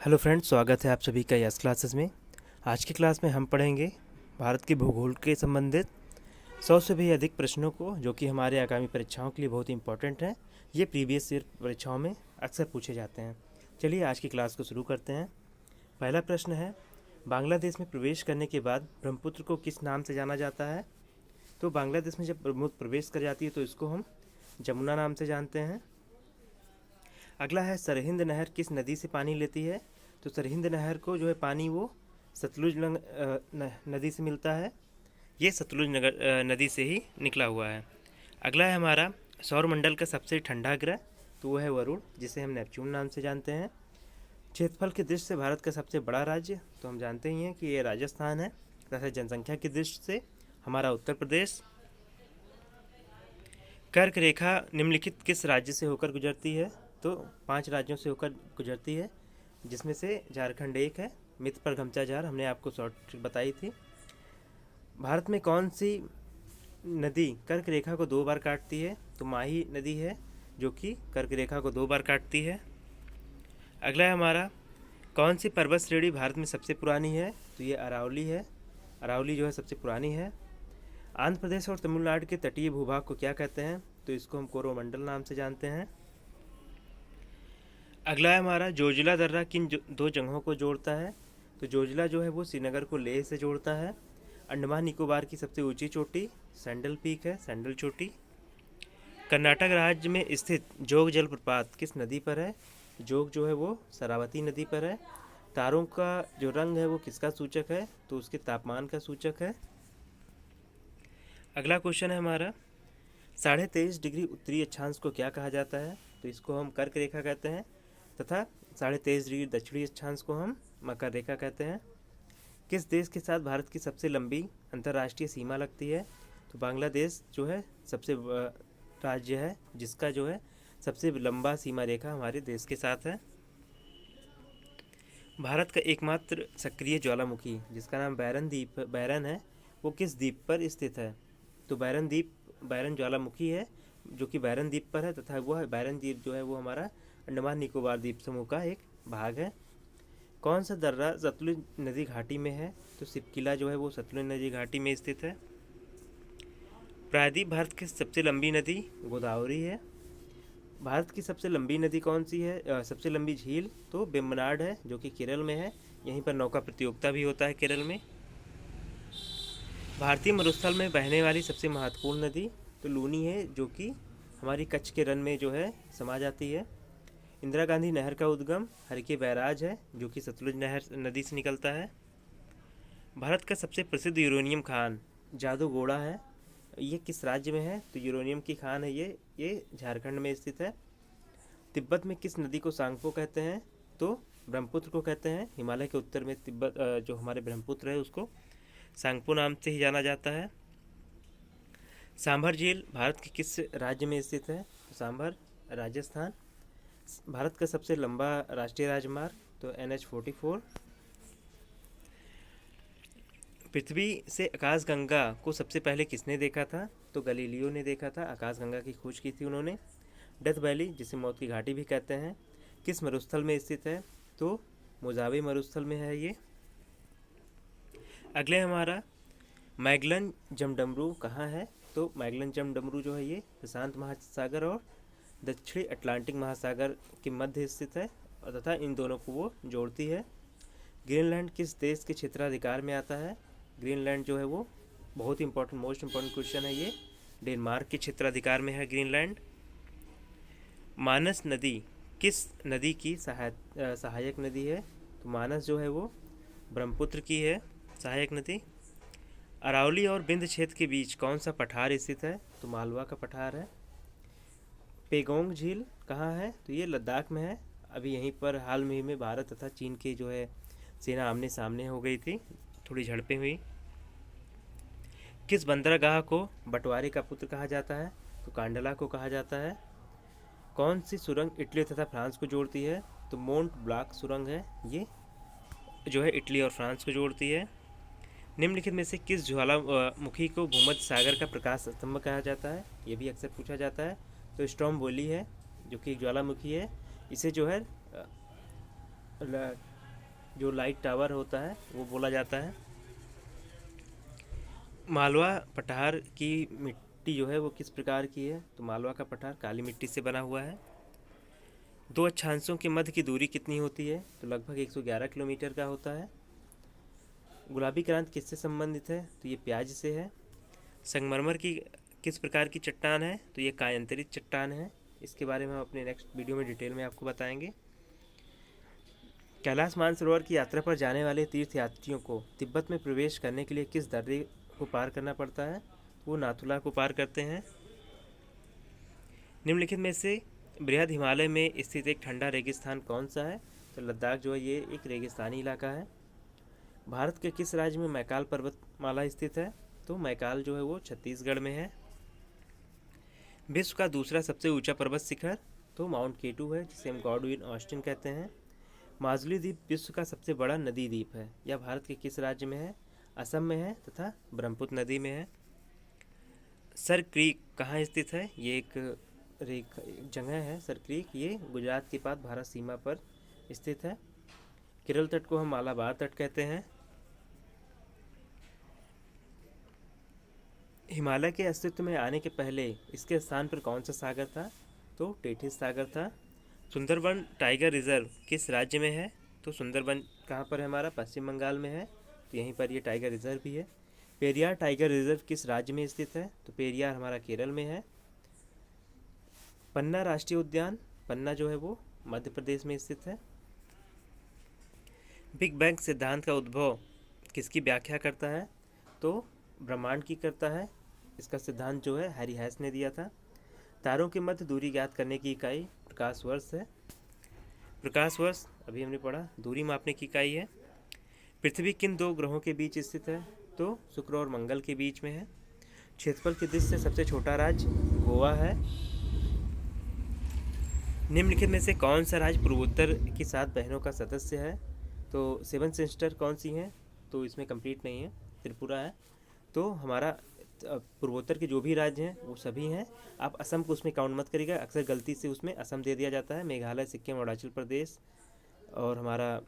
Hello friends, स्वागत है आप सभी का यस क्लासेस में। आज की क्लास में हम पढ़ेंगे भारत के भूगोल के संबंधित 100 से भी अधिक प्रश्नों को, जो कि हमारे आगामी परीक्षाओं के लिए बहुत इंपॉर्टेंट हैं। ये प्रीवियस ईयर परीक्षाओं में अक्सर पूछे जाते हैं। चलिए आज की क्लास को शुरू करते हैं। पहला प्रश्न है, बांग्लादेश में प्रवेश करने के बाद ब्रह्मपुत्र को किस नाम से जाना जाता है? तो बांग्लादेश में जब ब्रह्मपुत्र प्रवेश कर जाती है तो इसको हम जमुना नाम से जानते हैं। अगला है, सरहिंद नहर किस नदी से पानी लेती है? तो सरहिंद नहर को जो है पानी वो सतलुज नदी से मिलता है। ये सतलुज नदी से ही निकला हुआ है। अगला है हमारा, सौरमंडल का सबसे ठंडा ग्रह, तो वो है वरुण, जिसे हम नेपच्यून नाम से जानते हैं। क्षेत्रफल की दृष्टि से भारत का सबसे बड़ा राज्य, तो हम जानते ही हैं कि ये राजस्थान है। तथा जनसंख्या की दृष्टि से हमारा उत्तर प्रदेश। कर्क रेखा निम्नलिखित किस राज्य से होकर गुजरती है? तो 5 राज्यों से होकर गुजरती है, जिसमें से झारखंड एक है। मित्र पर घमचाझार हमने आपको शॉर्ट ट्रिक बताई थी। भारत में कौन सी नदी कर्क रेखा को 2 बार काटती है? तो माही नदी है, जो कि कर्क रेखा को 2 बार काटती है। अगला है हमारा, कौन सी पर्वत श्रेणी भारत में सबसे पुरानी है? तो ये अरावली है। अरावली जो है सबसे पुरानी है। आंध्र प्रदेश और तमिलनाडु के तटीय भूभाग को क्या कहते हैं? तो इसको हम कोरोमंडल नाम से जानते हैं। अगला है हमारा, जोजिला दर्रा किन 2 जगहों को जोड़ता है? तो जोजिला जो है वो श्रीनगर को लेह से जोड़ता है। अंडमान निकोबार की सबसे ऊंची चोटी सैंडल पीक है, सैंडल चोटी। कर्नाटक राज्य में स्थित जोग जलप्रपात किस नदी पर है? जोग जो है वो शरावती नदी पर है। तारों का जो रंग है वो किसका सूचक है? तो उसके तापमान का सूचक है। अगला क्वेश्चन है हमारा, 23.5 डिग्री उत्तरी अक्षांश को क्या कहा जाता है? तो इसको हम कर्क रेखा कहते हैं, तथा 23.5 डिग्री दक्षिणी अक्षांश को हम मकर रेखा कहते हैं। किस देश के साथ भारत की सबसे लंबी अंतर्राष्ट्रीय सीमा लगती है? तो बांग्लादेश जो है सबसे राज्य है जिसका जो है सबसे लंबा सीमा रेखा हमारे देश के साथ है। भारत का एकमात्र सक्रिय ज्वालामुखी, जिसका नाम बैरन है, वो किस द्वीप पर स्थित है? तो बैरन ज्वालामुखी है, जो कि बैरन द्वीप पर है, तथा वह बैरन द्वीप जो है वो हमारा अंडमान निकोबार द्वीप समूह का एक भाग है। कौन सा दर्रा सतलुज नदी घाटी में है? तो सिपकिला जो है वो सतलुज नदी घाटी में स्थित है। प्रायद्वीप भारत की सबसे लंबी नदी गोदावरी है। भारत की सबसे लंबी नदी कौन सी है? सबसे लंबी झील तो वेम्बनाड है, जो कि केरल में है। यहीं पर नौका प्रतियोगिता भी होता है केरल में। भारतीय मरुस्थल में बहने वाली सबसे महत्वपूर्ण नदी तो लूनी है, जो कि हमारी कच्छ के रन में जो है समा जाती है। इंदिरा गांधी नहर का उद्गम हरिके बैराज है, जो कि सतलुज नहर नदी से निकलता है। भारत का सबसे प्रसिद्ध यूरेनियम खान जादूगोड़ा है। ये किस राज्य में है? तो यूरेनियम की खान है ये झारखंड में स्थित है। तिब्बत में किस नदी को सांगपो कहते हैं? तो ब्रह्मपुत्र को कहते हैं। हिमालय के उत्तर में तिब्बत जो हमारे ब्रह्मपुत्र है उसको सांगपो नाम से ही जाना जाता है। सांभर झील भारत के किस राज्य में स्थित है? तो सांभर राजस्थान। भारत का सबसे लंबा राष्ट्रीय राजमार्ग तो NH-44। पृथ्वी से आकाशगंगा को सबसे पहले किसने देखा था? तो गलीलियो ने देखा था। आकाशगंगा की खोज की थी उन्होंने। डेथ वैली, जिसे मौत की घाटी भी कहते हैं, किस मरुस्थल में स्थित है? तो मोजावे मरुस्थल में है ये। अगले हमारा, मैगलन जमडमरू कहाँ है? तो मैगलन जमडमरू जो है ये प्रशांत महासागर और दक्षिणी अटलांटिक महासागर के मध्य स्थित है, तथा इन दोनों को वो जोड़ती है। ग्रीनलैंड किस देश के क्षेत्राधिकार में आता है? ग्रीनलैंड जो है वो बहुत इंपॉर्टेंट, मोस्ट इंपॉर्टेंट क्वेश्चन है ये। डेनमार्क के क्षेत्राधिकार में है ग्रीनलैंड। मानस नदी किस नदी की सहायक नदी है? तो मानस जो है वो ब्रह्मपुत्र की है सहायक नदी। अरावली और बिंद क्षेत्र के बीच कौन सा पठार स्थित है? तो मालवा का पठार है। पेगोंग झील कहाँ है? तो ये लद्दाख में है। अभी यहीं पर हाल में भारत तथा चीन के जो है सेना आमने सामने हो गई थी, थोड़ी झड़पें हुई। किस बंदरगाह को बंटवारे का पुत्र कहा जाता है? तो कांडला को कहा जाता है। कौन सी सुरंग इटली तथा फ्रांस को जोड़ती है? तो मोंट ब्लांक सुरंग है, ये जो है इटली और फ्रांस को जोड़ती है। निम्नलिखित में से किस ज्वालामुखी को भूमध्य सागर का प्रकाश स्तंभ कहा जाता है? ये भी अक्सर पूछा जाता है। तो स्ट्रोम्बोली है, जो कि एक ज्वालामुखी है। इसे जो है जो लाइट टावर होता है वो बोला जाता है। मालवा पठार की मिट्टी जो है वो किस प्रकार की है? तो मालवा का पठार काली मिट्टी से बना हुआ है। दो अक्षांशों के मध्य की दूरी कितनी होती है? तो लगभग 111 किलोमीटर का होता है। गुलाबी क्रांति किससे संबंधित है? तो ये प्याज से है। संगमरमर की किस प्रकार की चट्टान है? तो ये कायांतरित चट्टान है। इसके बारे में हम अपने नेक्स्ट वीडियो में डिटेल में आपको बताएंगे। कैलाश मानसरोवर की यात्रा पर जाने वाले तीर्थयात्रियों को तिब्बत में प्रवेश करने के लिए किस दर्रे को पार करना पड़ता है? वो नाथुला को पार करते हैं। निम्नलिखित में से बृहद हिमालय में स्थित एक ठंडा रेगिस्तान कौन सा है? तो लद्दाख जो है ये एक रेगिस्तानी इलाका है। भारत के किस राज्य में मैकाल पर्वतमाला स्थित है? तो मैकाल जो है वो छत्तीसगढ़ में है। विश्व का दूसरा सबसे ऊंचा पर्वत शिखर तो माउंट केटू है, जिसे हम गॉडविन ऑस्टिन कहते हैं। माजुली द्वीप विश्व का सबसे बड़ा नदी द्वीप है। यह भारत के किस राज्य में है? असम में है तथा ब्रह्मपुत्र नदी में है। सर क्रीक कहाँ स्थित है? ये एक जगह है सर क्रीक, ये गुजरात के पास भारत सीमा पर स्थित है। केरल तट को हम मालाबार तट कहते हैं। हिमालय के अस्तित्व में आने के पहले इसके स्थान पर कौन सा सागर था? तो टेथिस सागर था। सुंदरबन टाइगर रिजर्व किस राज्य में है? तो सुंदरबन कहाँ पर है? हमारा पश्चिम बंगाल में है, तो यहीं पर ये टाइगर रिजर्व भी है। पेरियार टाइगर रिजर्व किस राज्य में स्थित है? तो पेरियार हमारा केरल में है। पन्ना राष्ट्रीय उद्यान, पन्ना जो है वो मध्य प्रदेश में स्थित है। बिग बैंग सिद्धांत का उद्भव किसकी व्याख्या करता है? तो ब्रह्मांड की करता है। इसका सिद्धांत जो है हैरी हैस ने दिया था। तारों के मध्य दूरी ज्ञात करने की इकाई प्रकाश वर्ष है। प्रकाश वर्ष अभी हमने पढ़ा दूरी मापने की इकाई है। पृथ्वी किन दो ग्रहों के बीच स्थित है? तो शुक्र और मंगल के बीच में है। क्षेत्रफल की दृष्टि से सबसे छोटा राज्य गोवा है। निम्नलिखित में से कौन सा राज्य पूर्वोत्तर की 7 बहनों का सदस्य है? तो 7 सिस्टर कौन सी हैं? तो इसमें कंप्लीट नहीं है, त्रिपुरा है। तो हमारा पूर्वोत्तर के जो भी राज्य हैं वो सभी हैं। आप असम को उसमें काउंट मत करिएगा, अक्सर गलती से उसमें असम दे दिया जाता है। मेघालय, सिक्किम, अरुणाचल प्रदेश और हमारा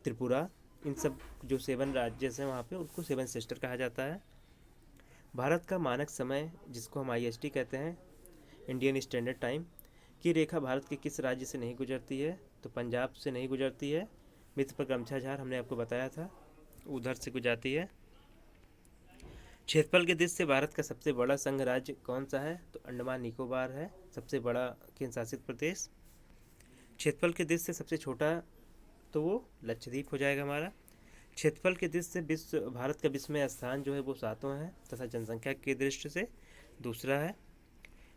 त्रिपुरा, इन सब जो 7 राज्य हैं वहाँ पे उनको 7 सिस्टर कहा जाता है। भारत का मानक समय जिसको हम IST कहते हैं, इंडियन स्टैंडर्ड टाइम, की रेखा भारत के किस राज्य से नहीं गुजरती है? तो पंजाब से नहीं गुजरती है। मित्र पर गमछा झार हमने आपको बताया था, उधर से गुजरती है। क्षेत्रफल के दृष्टि से भारत का सबसे बड़ा संघ राज्य कौन सा है? तो अंडमान निकोबार है सबसे बड़ा केंद्र शासित प्रदेश। क्षेत्रफल के दृष्टि से सबसे छोटा तो वो लक्षद्वीप हो जाएगा हमारा। क्षेत्रफल के दृष्टि से भारत का विश्व में स्थान जो है वो 7वां है तथा जनसंख्या की दृष्टि से दूसरा है।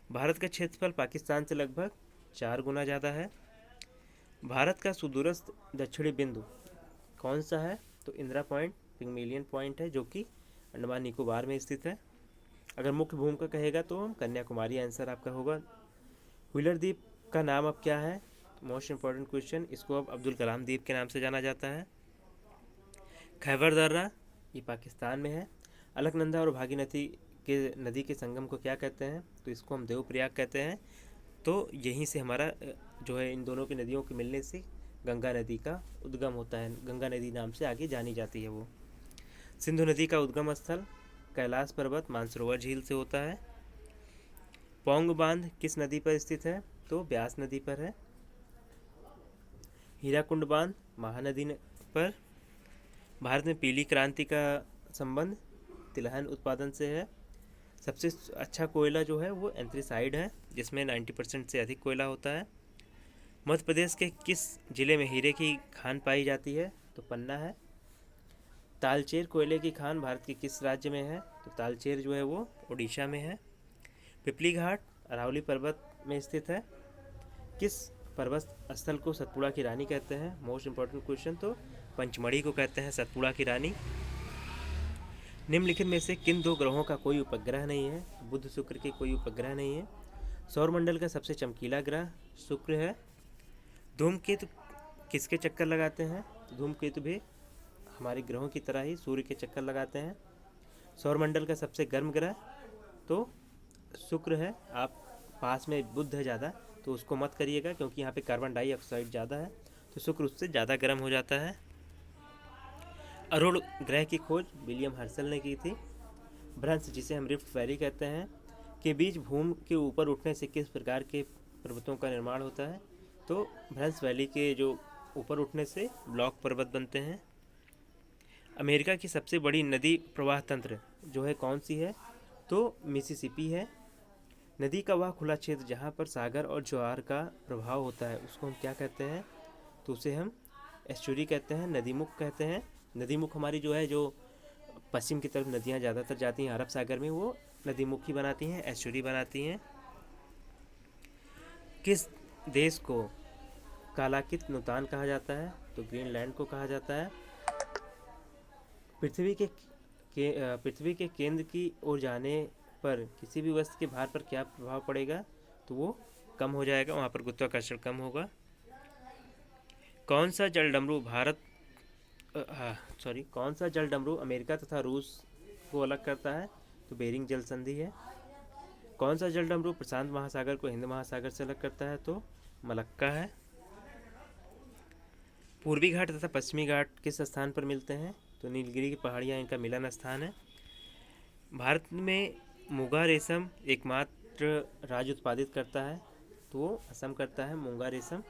भारत का क्षेत्रफल पाकिस्तान से लगभग 4 गुना ज़्यादा है। भारत का सुदूरस्थ दक्षिणी बिंदु कौन सा है? तो इंदिरा पॉइंट, पिग्मेलियन पॉइंट है, जो कि अंडमान निकोबार में स्थित है। अगर मुख्य भूमि का कहेगा तो हम कन्याकुमारी आंसर आपका होगा। व्हीलर द्वीप का नाम अब क्या है? मोस्ट इंपॉर्टेंट क्वेश्चन, इसको अब अब्दुल कलाम द्वीप के नाम से जाना जाता है। खैबर दर्रा ये पाकिस्तान में है। अलकनंदा और भागीरथी के नदी के संगम को क्या कहते हैं? तो इसको हम देवप्रयाग कहते हैं। तो यहीं से हमारा जो है इन दोनों की नदियों के मिलने से गंगा नदी का उद्गम होता है। गंगा नदी नाम से आगे जानी जाती है वो। सिंधु नदी का उद्गम स्थल कैलाश पर्वत मानसरोवर झील से होता है। पौंग बांध किस नदी पर स्थित है? तो ब्यास नदी पर है। हीराकुंड बांध महानदी पर। भारत में पीली क्रांति का संबंध तिलहन उत्पादन से है। सबसे अच्छा कोयला जो है वो एंथ्रासाइड है, जिसमें 90% से अधिक कोयला होता है। मध्य प्रदेश के किस जिले में हीरे की खान पाई जाती है? तो पन्ना है। तालचेर कोयले की खान भारत के किस राज्य में है? तो तालचेर जो है वो उड़ीसा में है। पिपली घाट अरावली पर्वत में स्थित है। किस पर्वत स्थल को सतपुड़ा की रानी कहते हैं? मोस्ट इंपॉर्टेंट क्वेश्चन, तो पंचमढ़ी को कहते हैं सतपुड़ा की रानी। निम्नलिखित में से किन 2 ग्रहों का कोई उपग्रह नहीं है? बुध शुक्र के कोई उपग्रह नहीं है। सौरमंडल का सबसे चमकीला ग्रह शुक्र है। धूमकेतु किसके चक्कर लगाते हैं? धूमकेतु भी हमारे ग्रहों की तरह ही सूर्य के चक्कर लगाते हैं। सौरमंडल का सबसे गर्म ग्रह तो शुक्र है। आप पास में बुध है ज़्यादा, तो उसको मत करिएगा क्योंकि यहाँ पे कार्बन डाइऑक्साइड ज़्यादा है, तो शुक्र उससे ज़्यादा गर्म हो जाता है। अरुण ग्रह की खोज विलियम हर्शल ने की थी। भ्रंश, जिसे हम रिफ्ट वैली कहते हैं, के बीच भूमि के ऊपर उठने से किस प्रकार के पर्वतों का निर्माण होता है? तो भ्रंश वैली के जो ऊपर उठने से ब्लॉक पर्वत बनते हैं। अमेरिका की सबसे बड़ी नदी प्रवाह तंत्र जो है कौन सी है? तो मिसिसिपी है। नदी का वह खुला क्षेत्र जहाँ पर सागर और ज्वार का प्रभाव होता है उसको हम क्या कहते हैं? तो उसे हम एस्चुरी कहते हैं, नदीमुख कहते हैं। नदीमुख हमारी जो है, जो पश्चिम की तरफ नदियाँ ज़्यादातर जाती हैं अरब सागर में, वो नदीमुखी बनाती हैं, एस्चुरी बनाती हैं। किस देश को कालाकित नुतान कहा जाता है? तो ग्रीनलैंड को कहा जाता है। पृथ्वी के केंद्र की ओर जाने पर किसी भी वस्तु के भार पर क्या प्रभाव पड़ेगा? तो वो कम हो जाएगा, वहाँ पर गुरुत्वाकर्षण कम होगा। कौन सा जल डमरू कौन सा जल डमरू अमेरिका तथा रूस को अलग करता है? तो बेरिंग जल संधि है। कौन सा जल डमरू प्रशांत महासागर को हिंद महासागर से अलग करता है? तो मलक्का है। पूर्वी घाट तथा पश्चिमी घाट किस स्थान पर मिलते हैं? तो नीलगिरी की पहाड़ियाँ इनका मिलन स्थान है। भारत में मूंगा रेशम एकमात्र राज्य उत्पादित करता है, तो वो असम करता है मूंगा रेशम।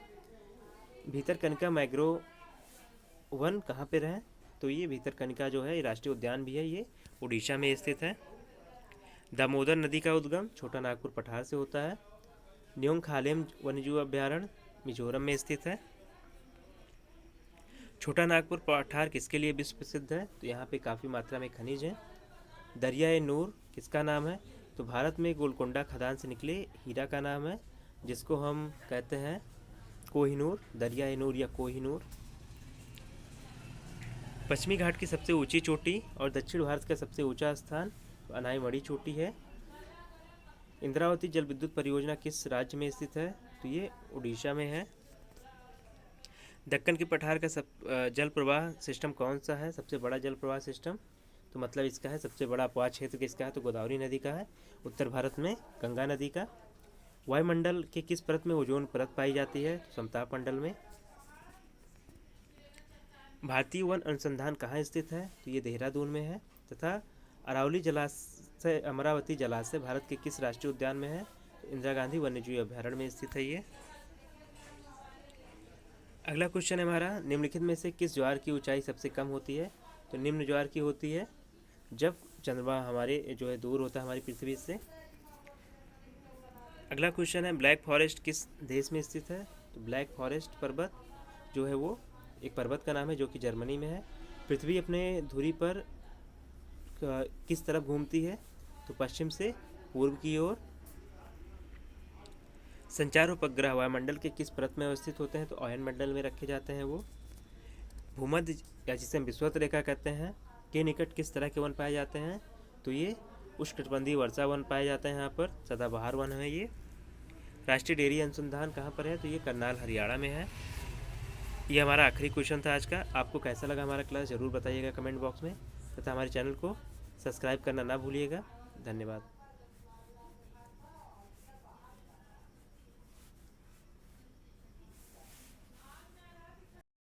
भीतरकनिका मैंग्रोव वन कहाँ पर है? तो ये भीतरकनिका जो है ये राष्ट्रीय उद्यान भी है, ये उड़ीसा में स्थित है। दामोदर नदी का उद्गम छोटा नागपुर पठार से होता है। न्योंगखालेम वन्यजीव अभ्यारण्य मिजोरम में स्थित है। छोटा नागपुर पठार किसके लिए विश्व प्रसिद्ध है? तो यहाँ पे काफ़ी मात्रा में खनिज है। दरियाए नूर किसका नाम है? तो भारत में गोलकोंडा खदान से निकले हीरा का नाम है, जिसको हम कहते हैं कोहिनूर, दरियाए नूर या कोहिनूर। पश्चिमी घाट की सबसे ऊंची चोटी और दक्षिण भारत का सबसे ऊंचा स्थान अनाईमढ़ी चोटी है। इंद्रावती जल विद्युत परियोजना किस राज्य में स्थित है? तो ये उड़ीसा में है। दक्कन की पठार का जल प्रवाह सिस्टम कौन सा है? सबसे बड़ा जल प्रवाह सिस्टम, तो मतलब इसका है सबसे बड़ा अपवाह क्षेत्र किसका है? तो गोदावरी नदी का है। उत्तर भारत में गंगा नदी का। वायुमंडल के किस परत में ओजोन परत पाई जाती है? तो समताप मंडल में। भारतीय वन अनुसंधान कहाँ स्थित है? तो ये देहरादून में है। तथा अरावली जलाशय, अमरावती जलाशय भारत के किस राष्ट्रीय उद्यान में है? तो इंदिरा गांधी वन्यजीव अभ्यारण्य में स्थित है ये। अगला क्वेश्चन है हमारा, निम्नलिखित में से किस ज्वार की ऊंचाई सबसे कम होती है? तो निम्न ज्वार की होती है जब चंद्रमा हमारे जो है दूर होता है हमारी पृथ्वी से। अगला क्वेश्चन है, ब्लैक फॉरेस्ट किस देश में स्थित है? तो ब्लैक फॉरेस्ट पर्वत जो है वो एक पर्वत का नाम है जो कि जर्मनी में है। पृथ्वी अपने धुरी पर किस तरफ घूमती है? तो पश्चिम से पूर्व की ओर। संचार उपग्रह वायुमंडल के किस परत में अवस्थित होते हैं? तो अयन मंडल में रखे जाते हैं वो। भूमध्य या जिसे हम विषुवत रेखा कहते हैं के निकट किस तरह के वन पाए जाते हैं? तो ये उष्णकटिबंधीय वर्षा वन पाए जाते हैं, यहाँ पर सदाबहार वन है ये। राष्ट्रीय डेयरी अनुसंधान कहाँ पर है? तो ये करनाल हरियाणा में है। ये हमारा आखिरी क्वेश्चन था आज का। आपको कैसा लगा हमारा क्लास ज़रूर बताइएगा कमेंट बॉक्स में, तथा हमारे चैनल को सब्सक्राइब करना ना भूलिएगा। धन्यवाद।